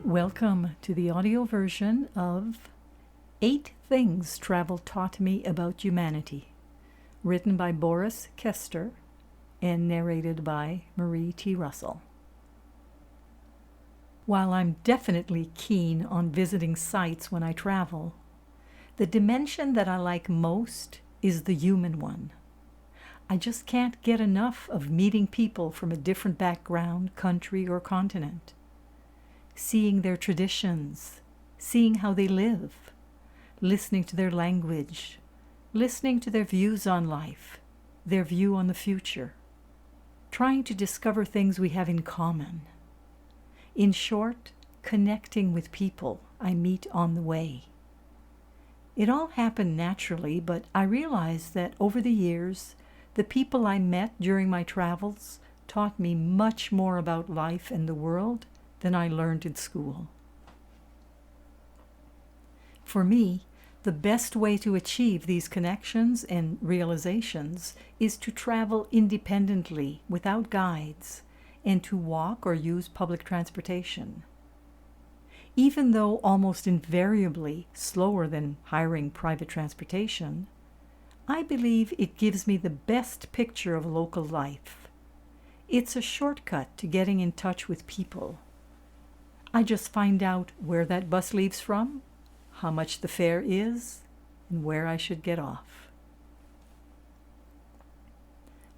Welcome to the audio version of 8 Things Travel Taught Me About Humanity, written by Boris Kester and narrated by Marie T. Russell. While I'm definitely keen on visiting sites when I travel, the dimension that I like most is the human one. I just can't get enough of meeting people from a different background, country, or continent. Seeing their traditions, seeing how they live, listening to their language, listening to their views on life, their view on the future, trying to discover things we have in common. In short, connecting with people I meet on the way. It all happened naturally, but I realized that over the years, the people I met during my travels taught me much more about life and the world than I learned in school. For me, the best way to achieve these connections and realizations is to travel independently without guides and to walk or use public transportation. Even though almost invariably slower than hiring private transportation, I believe it gives me the best picture of local life. It's a shortcut to getting in touch with people. I just find out where that bus leaves from, how much the fare is, and where I should get off.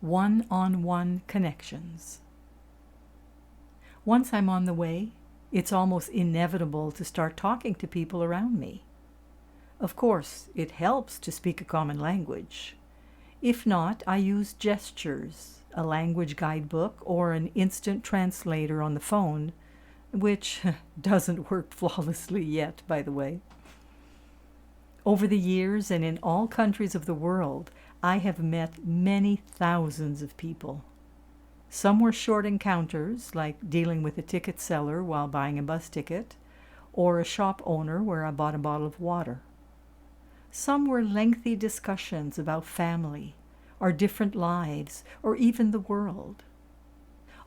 One-on-one connections. Once I'm on the way, it's almost inevitable to start talking to people around me. Of course, it helps to speak a common language. If not, I use gestures, a language guidebook, or an instant translator on the phone, which doesn't work flawlessly yet, by the way. Over the years and in all countries of the world, I have met many thousands of people. Some were short encounters, like dealing with a ticket seller while buying a bus ticket, or a shop owner where I bought a bottle of water. Some were lengthy discussions about family, our different lives, or even the world.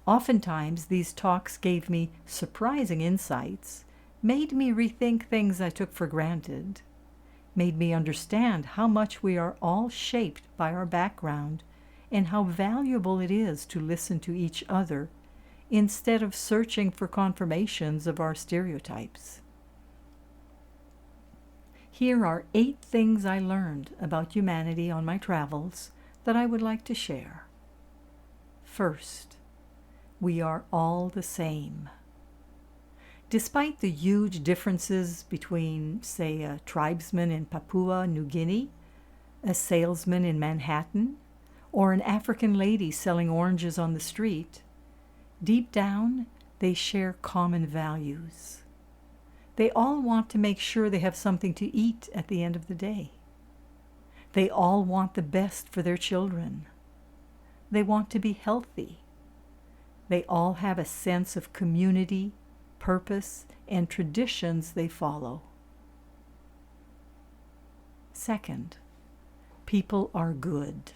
Oftentimes, these talks gave me surprising insights, made me rethink things I took for granted, made me understand how much we are all shaped by our background and how valuable it is to listen to each other instead of searching for confirmations of our stereotypes. Here are 8 things I learned about humanity on my travels that I would like to share. First, we are all the same. Despite the huge differences between, say, a tribesman in Papua New Guinea, a salesman in Manhattan, or an African lady selling oranges on the street, deep down, they share common values. They all want to make sure they have something to eat at the end of the day. They all want the best for their children. They want to be healthy. They all have a sense of community, purpose, and traditions they follow. Second, people are good.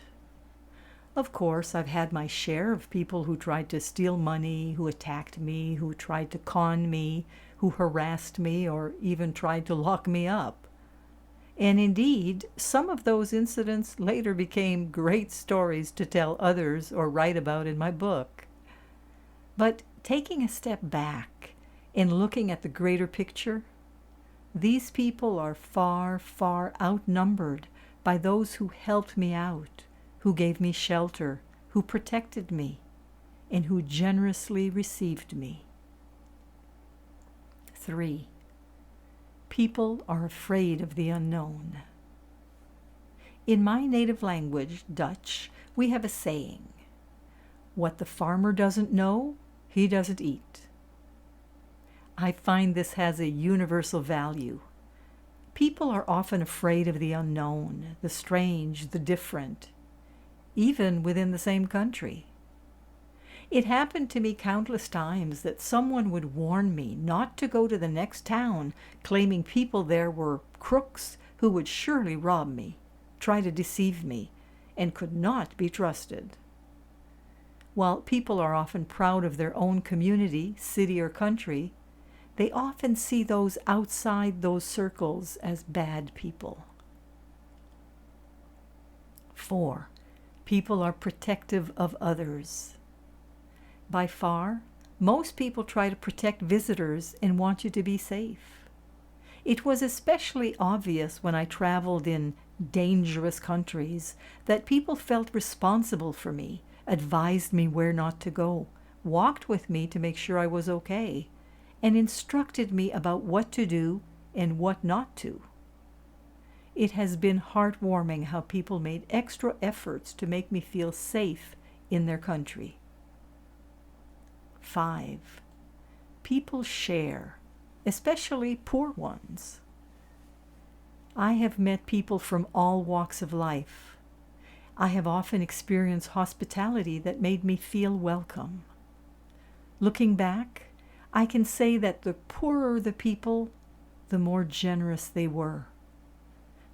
Of course, I've had my share of people who tried to steal money, who attacked me, who tried to con me, who harassed me, or even tried to lock me up. And indeed, some of those incidents later became great stories to tell others or write about in my book. But taking a step back and looking at the greater picture, these people are far, far outnumbered by those who helped me out, who gave me shelter, who protected me, and who generously received me. 3. People are afraid of the unknown. In my native language, Dutch, we have a saying, "What the farmer doesn't know, he doesn't eat." I find this has a universal value. People are often afraid of the unknown, the strange, the different, even within the same country. It happened to me countless times that someone would warn me not to go to the next town, claiming people there were crooks who would surely rob me, try to deceive me, and could not be trusted. While people are often proud of their own community, city, or country, they often see those outside those circles as bad people. 4. People are protective of others. By far, most people try to protect visitors and want you to be safe. It was especially obvious when I traveled in dangerous countries that people felt responsible for me, advised me where not to go, walked with me to make sure I was okay, and instructed me about what to do and what not to. It has been heartwarming how people made extra efforts to make me feel safe in their country. 5. People share, especially poor ones. I have met people from all walks of life. I have often experienced hospitality that made me feel welcome. Looking back, I can say that the poorer the people, the more generous they were.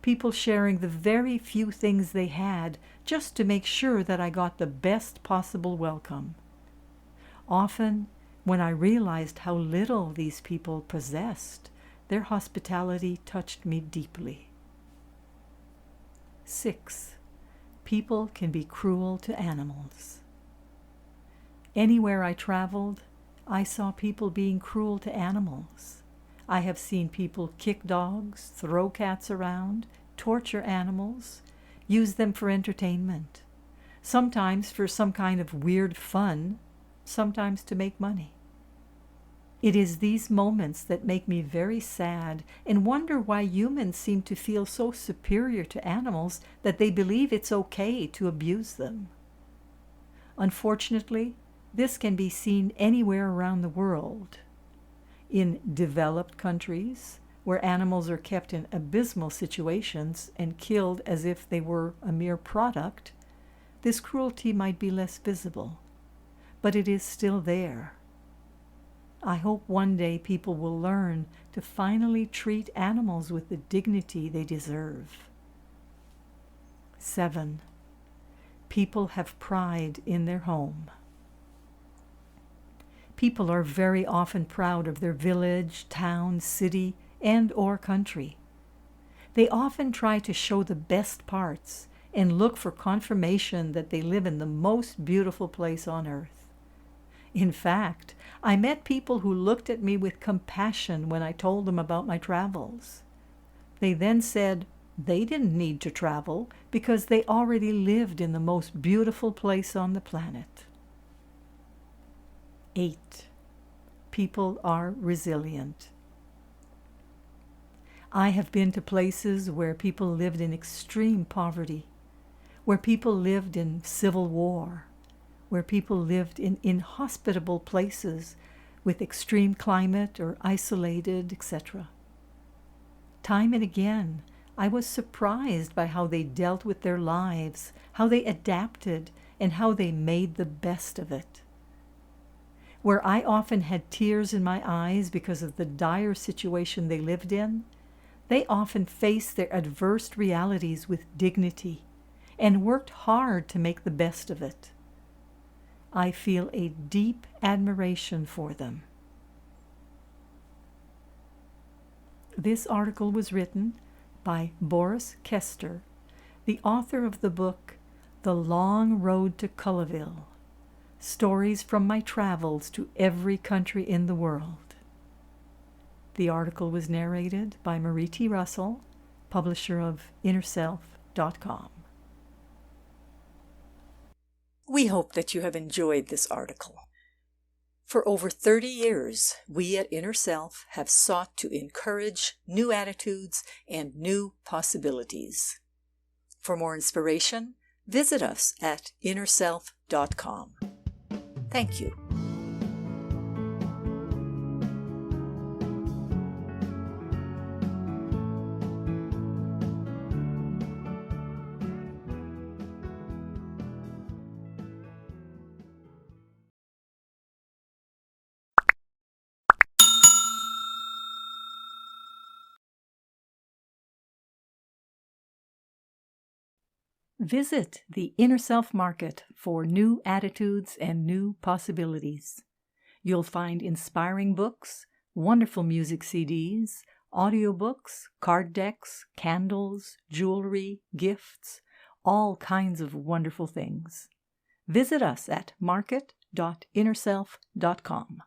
People sharing the very few things they had just to make sure that I got the best possible welcome. Often, when I realized how little these people possessed, their hospitality touched me deeply. 6. People can be cruel to animals. Anywhere I traveled, I saw people being cruel to animals. I have seen people kick dogs, throw cats around, torture animals, use them for entertainment, sometimes for some kind of weird fun, sometimes to make money. It is these moments that make me very sad and wonder why humans seem to feel so superior to animals that they believe it's okay to abuse them. Unfortunately, this can be seen anywhere around the world. In developed countries, where animals are kept in abysmal situations and killed as if they were a mere product, this cruelty might be less visible, but it is still there. I hope one day people will learn to finally treat animals with the dignity they deserve. 7. People have pride in their home. People are very often proud of their village, town, city, and/or country. They often try to show the best parts and look for confirmation that they live in the most beautiful place on earth. In fact, I met people who looked at me with compassion when I told them about my travels. They then said they didn't need to travel because they already lived in the most beautiful place on the planet. 8. People are resilient. I have been to places where people lived in extreme poverty, where people lived in civil war, where people lived in inhospitable places with extreme climate or isolated, etc. Time and again, I was surprised by how they dealt with their lives, how they adapted, and how they made the best of it. Where I often had tears in my eyes because of the dire situation they lived in, they often faced their adverse realities with dignity and worked hard to make the best of it. I feel a deep admiration for them. This article was written by Boris Kester, the author of the book The Long Road to Cullaville, Stories from My Travels to Every Country in the World. The article was narrated by Marie T. Russell, publisher of InnerSelf.com. We hope that you have enjoyed this article. For over 30 years, we at Inner Self have sought to encourage new attitudes and new possibilities. For more inspiration, visit us at InnerSelf.com. Thank you. Visit the Inner Self Market for new attitudes and new possibilities. You'll find inspiring books, wonderful music CDs, audiobooks, card decks, candles, jewelry, gifts, all kinds of wonderful things. Visit us at market.innerself.com.